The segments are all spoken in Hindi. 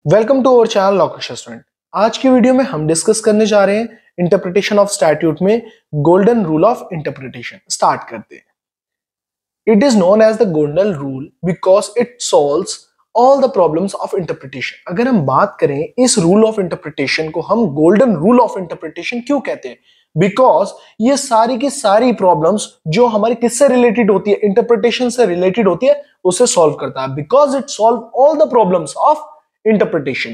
वेलकम टू अवर चैनल लॉकश स्टूडेंट। आज की वीडियो में हम डिस्कस करने जा रहे हैं इंटरप्रिटेशन ऑफ स्टैट्यूट में golden rule of interpretation. Start करते हैं। It is known as the golden rule because it solves all the problems of interpretation. अगर हम बात करें इस रूल ऑफ इंटरप्रिटेशन को हम गोल्डन रूल ऑफ इंटरप्रिटेशन क्यों कहते हैं? बिकॉज ये सारी की सारी प्रॉब्लम्स जो हमारी किससे रिलेटेड होती है, इंटरप्रिटेशन से रिलेटेड होती है, उसे सॉल्व करता है। Because it solve all the problems of interpretation.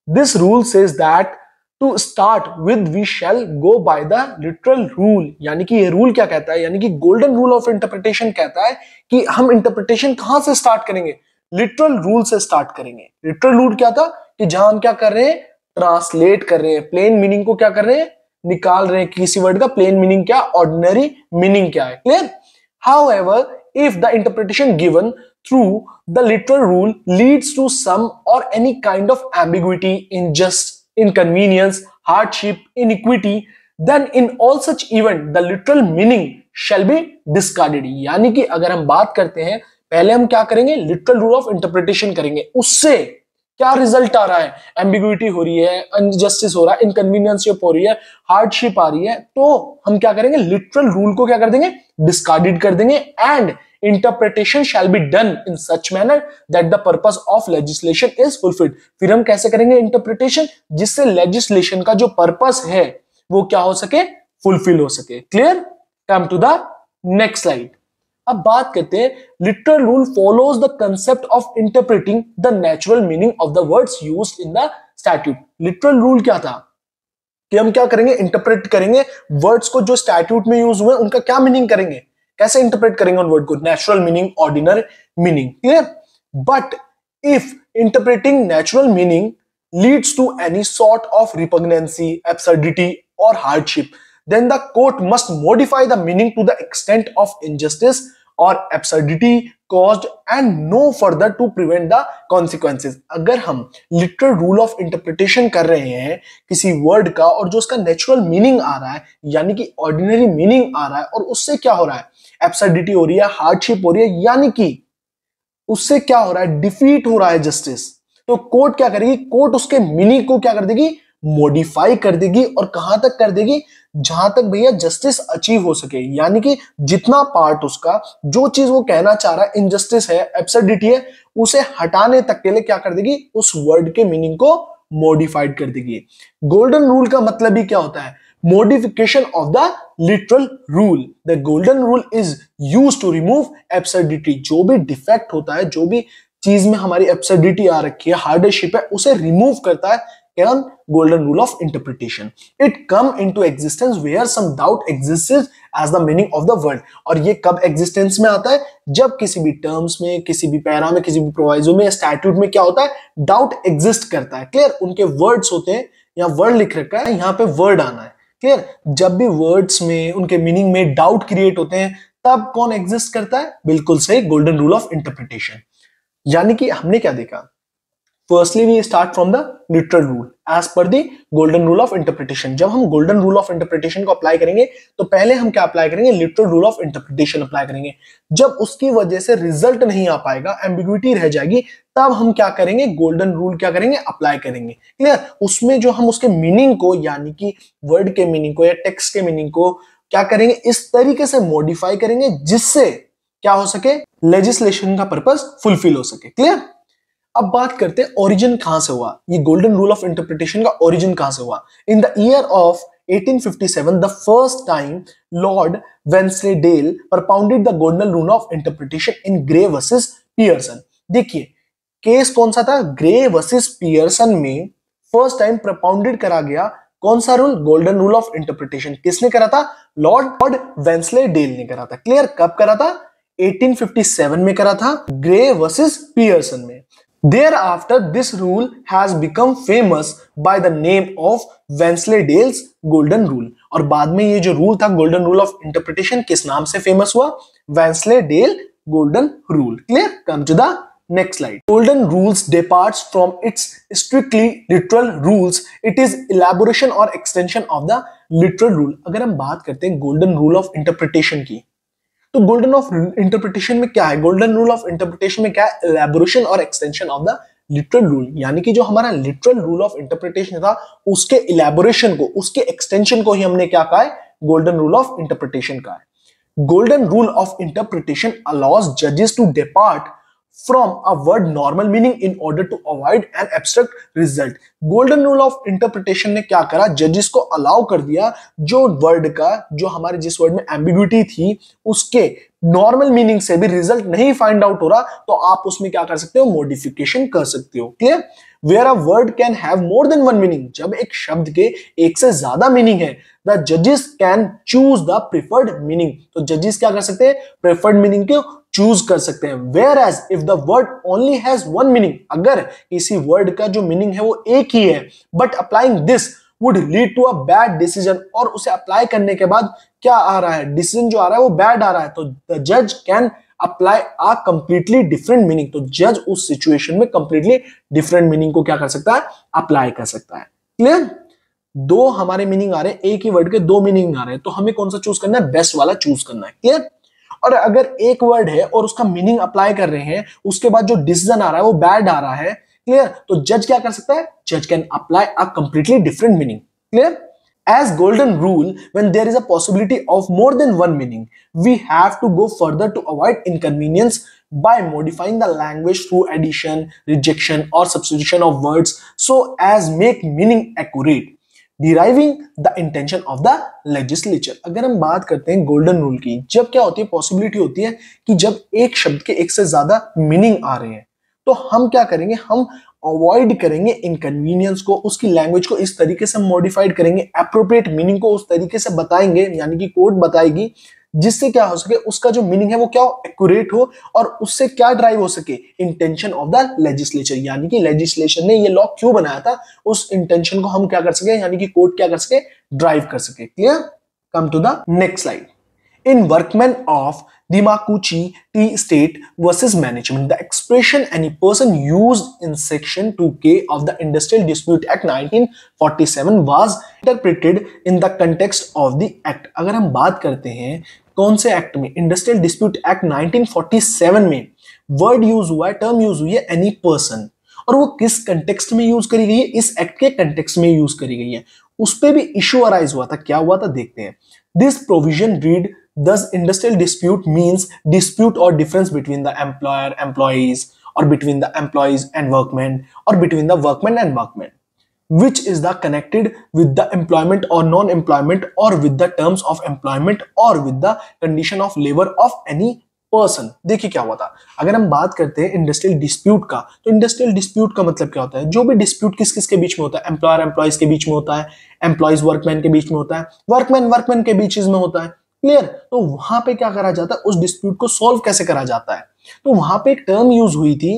This rule says that to start with we shall go by the literal rule। यानी कि ये रूल क्या कहता है, यानी कि गोल्डन रूल ऑफ इंटरप्रिटेशन कहता है कि हम इंटरप्रिटेशन कहां से स्टार्ट करेंगे? लिटरल रूल से स्टार्ट करेंगे। लिटरल रूल क्या था कि जहां हम क्या कर रहे हैं, ट्रांसलेट कर रहे हैं, प्लेन मीनिंग को क्या कर रहे हैं, निकाल रहे हैं। किसी वर्ड का प्लेन मीनिंग क्या, ऑर्डिनरी मीनिंग क्या है। Clear? However, if the interpretation given through the literal rule leads to some or any kind of ambiguity, injustice, inconvenience, hardship, iniquity, then in all such event the literal meaning shall be discarded। यानी कि अगर हम बात करते हैं, पहले हम क्या करेंगे, लिटरल रूल ऑफ इंटरप्रिटेशन करेंगे। उससे क्या रिजल्ट आ रहा है, एम्बिग्युइटी हो रही है, अनजस्टिस हो रहा है, इनकन्वीनियंस हो रही है, हार्डशिप आ रही है, तो हम क्या करेंगे, लिटरल रूल को क्या कर देंगे, डिस्कार्डेड कर देंगे। And interpretation shall be done in such manner that the purpose of legislation is fulfilled. फिर हम कैसे करेंगे इंटरप्रिटेशन, जिससे लेजिस्लेशन का जो पर्पस है वो क्या हो सके, फुलफिल हो सके। Clear? Come to the next slide. अब बात करते हैं, literal rule follows the concept of interpreting the natural meaning of the words used in the statute. Literal rule क्या था कि हम क्या करेंगे, इंटरप्रेट करेंगे वर्ड्स को जो स्टैट्यूट में यूज हुए उनका क्या मीनिंग करेंगे, कैसे इंटरप्रेट करेंगे उन वर्ड को, natural meaning, ordinary meaning. Clear? But if interpreting natural meaning leads to any sort of repugnancy, absurdity और hardship, then the court must modify the meaning to the extent of injustice or absurdity caused and no further to prevent the consequences। अगर हम literal rule of interpretation कर रहे हैं किसी वर्ड का और जो उसका नेचुरल मीनिंग आ रहा है, यानी कि ऑर्डिनरी मीनिंग आ रहा है, और उससे क्या हो रहा है, एब्सर्डिटी हो रही है, हार्डशिप हो रही है, यानी कि उससे क्या हो रहा है, डिफीट हो रहा है जस्टिस, तो कोर्ट क्या करेगी, कोर्ट उसके मीनिंग को क्या कर देगी, मॉडिफाई कर देगी। और कहां तक कर देगी, जहां तक भैया जस्टिस अचीव हो सके, यानी कि जितना पार्ट उसका, जो चीज वो कहना चाह रहा है, इनजस्टिस है, एब्सर्डिटी है, उसे हटाने तक के लिए क्या कर देगी, उस वर्ड के मीनिंग को मॉडिफाइड कर देगी। गोल्डन रूल का मतलब ही क्या होता है, modification of the literal rule. The golden rule is used to remove absurdity. जो भी डिफेक्ट होता है, जो भी चीज में हमारी एब्सर्डिटी आ रखी है, हार्डशिप है, उसे रिमूव करता है golden rule of interpretation। It come into existence where some doubt exists as the meaning of the word। और ये कब existence में आता है, जब किसी भी terms में, किसी भी पैरा में, किसी भी प्रोवाइजो में, statute में क्या होता है, doubt exist करता है। क्लियर? उनके words होते हैं, यहाँ word लिख रखा है, यहाँ पे word आना है। क्लियर? जब भी words में, उनके meaning में doubt create होते हैं, तब कौन exist करता है, बिल्कुल सही, golden rule of interpretation। यानी कि हमने क्या देखा, Firstly, we start from the literal rule as per the golden rule of interpretation। जब हम golden rule of interpretation को अप्लाई करेंगे तो पहले हम क्या अप्लाई करेंगे, literal rule of interpretation apply करेंगे। जब उसकी वजह से रिजल्ट नहीं आ पाएगा, एम्बिग्युइटी रह जाएगी, तब हम क्या करेंगे, गोल्डन रूल क्या करेंगे, अप्लाई करेंगे। क्लियर? उसमें जो हम उसके मीनिंग को, यानी कि वर्ड के मीनिंग को या टेक्स्ट के मीनिंग को क्या करेंगे, इस तरीके से मॉडिफाई करेंगे जिससे क्या हो सके, लेजिस्लेशन का पर्पस फुलफिल हो सके। क्लियर? अब बात करते हैं ओरिजिन कहां से हुआ, ये गोल्डन रूल ऑफ इंटरप्रिटेशन का ओरिजिन कहां से हुआ। In the year of 1857 the first time lord Wensleydale propounded the golden rule of interpretation in Grey versus Pearson. देखिए केस कौन सा था, ग्रे वर्सेस पियर्सन में फर्स्ट टाइम propounded करा गया कौन सा rule, golden rule of interpretation. किसने करा था, लॉर्ड वेंसलेडेल ने करा था। क्लियर? कब करा था, 1857 में करा था, ग्रे वर्सेस पियर्सन में। Thereafter, this rule has become famous by the name of Wensleydale's Golden Rule। और बाद में ये जो रूल था, गोल्डन रूल ऑफ इंटरप्रिटेशन, किस नाम से फेमस हुआ, Wensleydale Golden Rule। Clear? Come to the next slide। Golden rules departs from its strictly literal rules। It is elaboration or extension of the literal rule। अगर हम बात करते हैं गोल्डन रूल ऑफ इंटरप्रिटेशन की, तो गोल्डन ऑफ इंटरप्रिटेशन में क्या है, गोल्डन रूल ऑफ इंटरप्रिटेशन में क्या है, एलैबोरेशन और extension of the literal rule, यानी कि जो हमारा लिटरल रूल ऑफ इंटरप्रिटेशन था उसके इलेबोरेशन को, उसके एक्सटेंशन को ही हमने क्या कहा है, गोल्डन रूल ऑफ इंटरप्रिटेशन कहा है। Golden rule of interpretation allows जजेस to depart from a word normal meaning in order to avoid an abstract result। Golden rule of interpretation ने क्या करा, जजेस को अलाउ कर दिया जो वर्ड का, जो हमारे जिस वर्ड में एम्बिग्युइटी थी उसके नॉर्मल मीनिंग से भी रिजल्ट नहीं फाइंड आउट हो रहा तो आप उसमें क्या कर सकते हो, मॉडिफिकेशन कर सकते हो। Clear. Where a word can have more than one meaning, जब एक शब्द के एक से ज्यादा मीनिंग है, द जजेस can choose the preferred meaning, तो जजेस क्या कर सकते हैं, प्रिफर्ड मीनिंग को चूज कर सकते हैं। Whereas if the word only has one meaning, अगर किसी वर्ड का जो मीनिंग है वो एक ही है, but applying this would lead to a bad decision, और उसे अप्लाई करने के बाद क्या आ रहा है, डिसीजन जो आ रहा है वो बैड आ रहा है, तो द जज can apply a completely different meaning, तो जज उस सिचुएशन में कंप्लीटली डिफरेंट मीनिंग को क्या कर सकता है, अप्लाई कर सकता है। क्लियर। दो हमारे मीनिंग आ रहे हैं, एक ही वर्ड के दो मीनिंग आ रहे हैं, तो हमें कौन सा चूज करना है, बेस्ट वाला चूज करना है। क्लियर। और अगर एक वर्ड है और उसका मीनिंग अप्लाई कर रहे हैं, उसके बाद जो डिसीजन आ रहा है वो बैड आ रहा है, क्लियर, तो जज क्या कर सकता है, जज can apply a completely different meaning. Clear. As golden rule, when there is a possibility of more than one meaning, we have to go further to avoid inconvenience by modifying the language through addition, rejection, or substitution of words so as make meaning accurate, deriving the intention of the legislature। अगर हम बात करते हैं गोल्डन रूल की, जब क्या होती है, पॉसिबिलिटी होती है कि जब एक शब्द के एक से ज्यादा मीनिंग आ रहे हैं तो हम क्या करेंगे, हम अवॉइड करेंगे इनकन्वीनियंस को, उसकी लैंग्वेज को इस तरीके से मॉडिफाइड करेंगे, एप्रोप्रिएट मीनिंग को उस तरीके से बताएंगे, यानी कि कोर्ट बताएगी, जिससे क्या हो सके, उसका जो मीनिंग है वो क्या हो, एक्यूरेट हो, और उससे क्या ड्राइव हो सके, इंटेंशन ऑफ द लेजिस्लेचर, यानी कि लेजिस्लेशन ने ये लॉ क्यों बनाया था, उस इंटेंशन को हम क्या कर सके, यानी कि कोर्ट क्या कर सके, ड्राइव कर सके। Clear. Come to the next slide. In Workmen of Dimakuchi Tea Estate versus Management, the expression any person used in Section 2K of the Industrial Dispute Act 1947 was interpreted in the context of the Act। अगर हम बात करते हैं कौन से एक्ट में, इंडस्ट्रियल डिस्प्यूट एक्ट 1947 में वर्ड यूज हुआ है, टर्म यूज हुई है एनी पर्सन, और वो किस कंटेक्स्ट में यूज करी गई है, इस एक्ट के कंटेक्स्ट में यूज करी गई है, उस पे भी इशू अराइज हुआ था। क्या हुआ था देखते हैं। This provision read thus industrial dispute means dispute or difference between the employer employees, or between the employees and workmen, or between the workmen and workmen, which is the connected with the employment or non-employment, or with the terms of employment, or with the condition of labor of any person. देखिए क्या हुआ था, अगर हम बात करते हैं इंडस्ट्रियल डिस्प्यूट का, तो इंडस्ट्रियल डिस्प्यूट का मतलब क्या होता है, जो भी डिस्प्यूट किस किस के बीच में होता है, एम्प्लॉयर एम्प्लॉइज के बीच में होता है, एम्प्लॉइज वर्कमैन के बीच में होता है, वर्कमैन वर्कमैन के बीच में होता है। क्लियर। तो वहां पे क्या करा जाता है, उस डिस्प्यूट को सॉल्व कैसे करा जाता है, तो वहां पे एक टर्म यूज हुई थी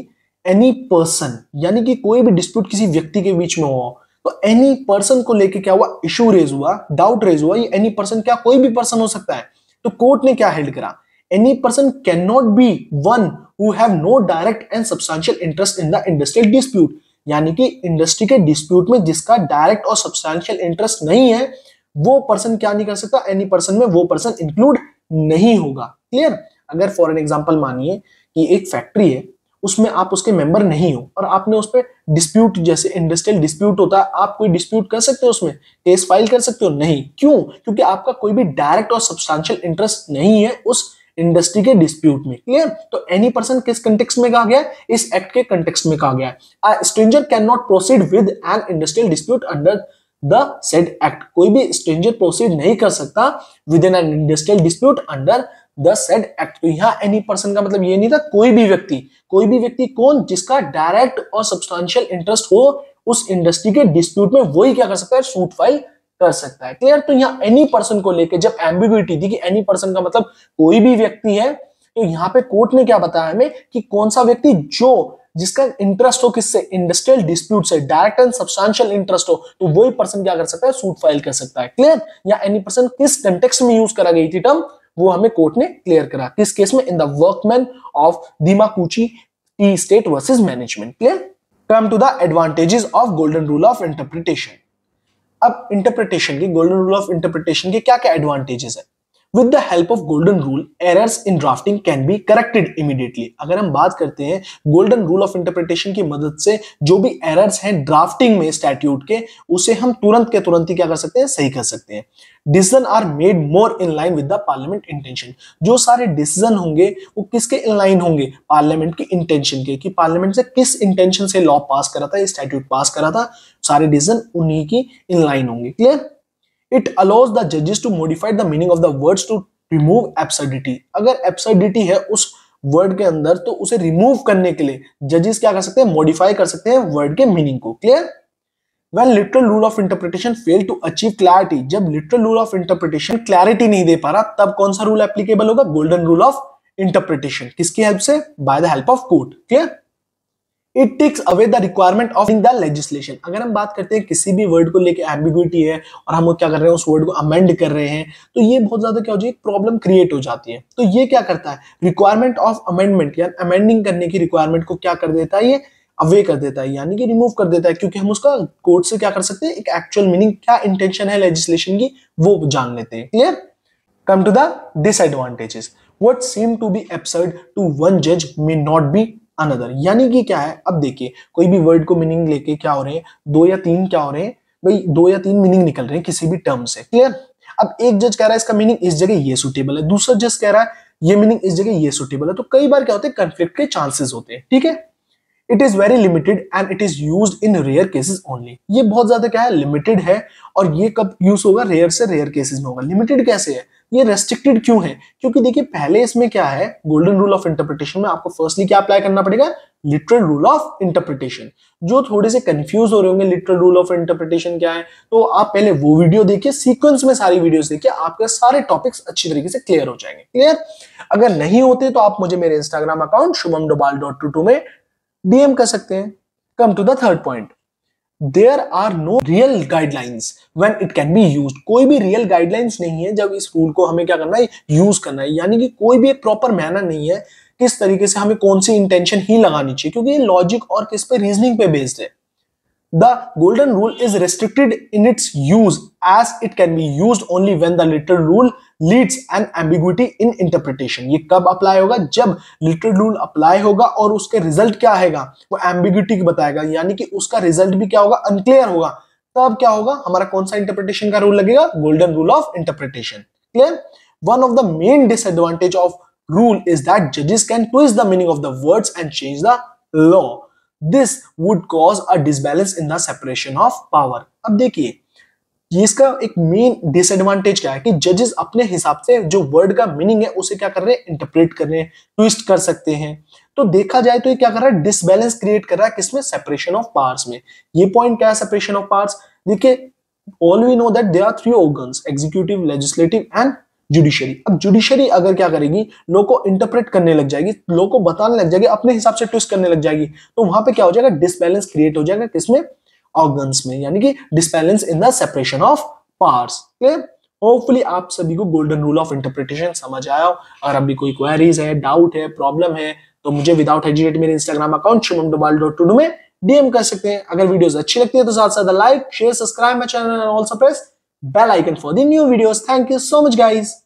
एनी पर्सन, यानी कि कोई भी डिस्प्यूट किसी व्यक्ति के बीच में हो, तो एनी पर्सन को लेके क्या हुआ, इशू रेज हुआ, डाउट रेज हुआ, ये एनी पर्सन क्या कोई भी पर्सन हो सकता है, तो कोर्ट ने क्या हेल्ड करा, any person can not be one who have no direct and substantial interest in the industrial dispute, यानी कि इंडस्ट्री के डिस्प्यूट में जिसका डायरेक्ट और सब्सटेंशियल इंटरेस्ट नहीं है, वो पर्सन क्या नहीं कर सकता, एनी पर्सन में वो पर्सन इंक्लूड नहीं होगा। क्लियर। अगर फॉर एन एग्जांपल मानिए कि एक फैक्ट्री है, उसमें आप उसके मेंबर नहीं हो और आपने उस पर डिस्प्यूट, जैसे इंडस्ट्रियल डिस्प्यूट होता है, आप कोई डिस्प्यूट कर सकते हो, उसमें केस फाइल कर सकते हो, नहीं, क्यों, क्योंकि आपका कोई भी डायरेक्ट और सब्सटेंशियल इंटरेस्ट नहीं है उस इंडस्ट्री के डिस्प्यूट में। क्लियर। तो एनी पर्सन किस कंटेक्स्ट में कहा गया, इस एक्ट के कंटेक्स्ट में कहा गया है। Stranger can not proceed with an industrial dispute under the said act, कोई भी स्ट्रेंजर प्रोसीड नहीं कर सकता with in an industrial dispute under the said act. तो यहाँ एनी पर्सन का मतलब ये नहीं था कोई भी व्यक्ति, कोई भी व्यक्ति कौन, जिसका डायरेक्ट और सब्सटेंशियल इंटरेस्ट हो उस इंडस्ट्री के डिस्प्यूट में, वही क्या कर सकता है, सूट फाइल कर सकता है। क्लियर। तो यहाँ एनी पर्सन को लेकर जब एम्बिग्युइटी थी कि एनी पर्सन का मतलब कोई भी व्यक्ति है, तो यहाँ पे कोर्ट ने क्या बताया हमें कि कौन सा व्यक्ति जो जिसका इंटरेस्ट हो किससे, इंडस्ट्रियल डिस्प्यूट से, डायरेक्ट एंड सब्सटेंशियल इंटरेस्ट हो, तो वही पर्सन क्या कर सकता है, सूट फाइल कर सकता है। क्लियर। या एनी पर्सन किस कंटेक्स्ट में यूज करा गई थी टर्म, वो हमें कोर्ट ने क्लियर करा, किस केस में, in the workman of Dimakuchi tea estate versus management. Clear. Come to the advantages of golden rule of interpretation. अब इंटरप्रिटेशन की, गोल्डन रूल ऑफ इंटरप्रिटेशन के क्या क्या एडवांटेजेस है। With the help of golden rule, errors in drafting can be corrected immediately. अगर हम बात करते हैं गोल्डन रूल ऑफ इंटरप्रिटेशन की मदद से जो भी एरर्स हैं ड्राफ्टिंग में स्टैट्यूट के, उसे हम तुरंत के तुरंत ही क्या कर सकते हैं, सही कर सकते हैं. Decision are made more in line with the parliament intention. जो सारे डिसीजन होंगे वो किसके इन लाइन होंगे, पार्लियामेंट की इंटेंशन के, कि पार्लियामेंट से किस इंटेंशन से लॉ पास करा था, स्टैट्यूट पास करा था, सारे डिसीजन उन्हीं की इन लाइन होंगे. Clear. It allows the judges to modify the meaning of the words to remove absurdity. अगर absurdity है उस वर्ड के अंदर तो उसे रिमूव करने के लिए जजेस क्या कर सकते हैं, मॉडिफाई कर सकते हैं वर्ड के मीनिंग को. Clear. When literal rule of interpretation fail to achieve clarity, जब literal rule of interpretation clarity नहीं दे पा रहा, तब कौन सा रूल एप्लीकेबल होगा, गोल्डन रूल ऑफ इंटरप्रिटेशन. किसकी हेल्प से, by the help of court. Clear. It takes away the requirement of the legislation. अगर हम बात करते हैं किसी भी वर्ड को लेके एम्बिग्विटी है और हम क्या कर रहे हैं, उस वर्ड को अमेंड कर रहे हैं, तो ये बहुत ज्यादा क्या हो जाएगी, प्रॉब्लम क्रिएट हो जाती है. तो ये क्या करता है, रिक्वायरमेंट ऑफ अमेंडमेंट या अमेंडिंग करने की रिक्वायरमेंट को क्या कर देता है, ये अवे कर देता है, यानी कि रिमूव कर देता है, क्योंकि हम उसका कोर्ट से क्या कर सकते हैं, एक एक्चुअल मीनिंग, क्या इंटेंशन है लेजिस्लेशन की, वो जान लेते हैं. Clear. Come to the disadvantages. What seem to be absurd to one जज मे नॉट बी अनदर. यानी कि क्या है, अब देखिए कोई भी वर्ड को मीनिंग लेके क्या हो रहे हैं, दो या तीन क्या हो रहे हैं भाई, दो या तीन मीनिंग निकल रहे हैं किसी भी टर्म से. क्लियर. अब एक जज कह रहा है इसका मीनिंग इस जगह ये सुटेबल है, दूसरा जज कह रहा है ये मीनिंग इस जगह ये सुटेबल है, तो कई बार क्या होते हैं, कंफ्लिक्ट के चांसेस होते हैं. ठीक है. It is very limited and it is used in rare cases only. ये बहुत ज्यादा क्या है, लिमिटेड है, और ये कब यूज होगा, रेयर से रेयर केसेस में होगा. लिमिटेड कैसे है, ये रेस्ट्रिक्टेड क्यों है, क्योंकि देखिए पहले इसमें क्या है, गोल्डन रूल ऑफ इंटरप्रिटेशन में आपको फर्स्टली क्या अप्लाई करना पड़ेगा, लिटरल रूल ऑफ इंटरप्रिटेशन. जो थोड़े से कंफ्यूज हो रहे होंगे लिटरल रूल ऑफ इंटरप्रिटेशन क्या है, तो आप पहले वो वीडियो देखिए, सीक्वेंस में सारी वीडियोस देखिए, आपके सारे टॉपिक्स अच्छी तरीके से क्लियर हो जाएंगे. क्लियर. अगर नहीं होते तो आप मुझे मेरे इंस्टाग्राम अकाउंट shubhamdobal.22 में डीएम कर सकते हैं. Come to the third point. There are no real guidelines when it can be used. कोई भी रियल गाइडलाइंस नहीं है जब इस रूल को हमें क्या करना है, यूज करना है. यानी कि कोई भी एक प्रॉपर मैनर नहीं है किस तरीके से हमें कौन सी इंटेंशन ही लगानी चाहिए, क्योंकि ये लॉजिक और किस पे, रीजनिंग पे बेस्ड है. The golden rule is restricted in its use as it can be used only when the literal rule leads an ambiguity in interpretation. ये कब अप्लाई होगा, जब literal rule अप्लाई होगा और उसके रिजल्ट क्या आएगा, वो ambiguity बताएगा, यानी कि उसका रिजल्ट भी क्या होगा, अनक्लियर होगा. तब क्या होगा, हमारा कौन सा इंटरप्रिटेशन का रूल लगेगा, golden rule of interpretation. Clear. One of the main disadvantage of rule is that judges can twist the meaning of the words and change the law. This would cause a disbalance in the separation of power. अब देखिए ये इसका एक मेन डिसएडवांटेज क्या है कि जजेस अपने हिसाब से जो वर्ड का मीनिंग है उसे क्या कर रहे हैं, इंटरप्रेट कर रहे हैं, ट्विस्ट कर सकते हैं. तो देखा जाए तो ये क्या कर रहा है, डिसबैलेंस क्रिएट कर रहा है किसमें, सेपरेशन ऑफ पावर्स में. ये पॉइंट क्या है, सेपरेशन ऑफ पावर्स. देखिए all we know that there are 3 organs, executive, legislative and judiciary. अब जुडिशरी अगर क्या करेगी, लो को इंटरप्रेट करने लग जाएगी, लो को बताने लग जाएगी, अपने हिसाब से ट्विस्ट करने लग जाएगी, तो वहां पे क्या हो जाएगा, डिसबैलेंस क्रिएट हो जाएगा किसमें, ऑर्गन्स में, यानी कि disbalance in the separation of powers. Clear. Hopefully आप सभी को गोल्डन रूल ऑफ इंटरप्रिटेशन समझ आया हो. और अभी कोई क्वेरीज है, डाउट है, प्रॉब्लम है, तो मुझे विदाउट हेजिटेट मेरे इंस्टाग्राम अकाउंट shubhamdobal.22 में डीएम कर सकते हैं. अगर वीडियोस अच्छी लगती है तो साथ साथ like, share, subscribe my channel and also press bell icon for the new videos. Thank you so much guys.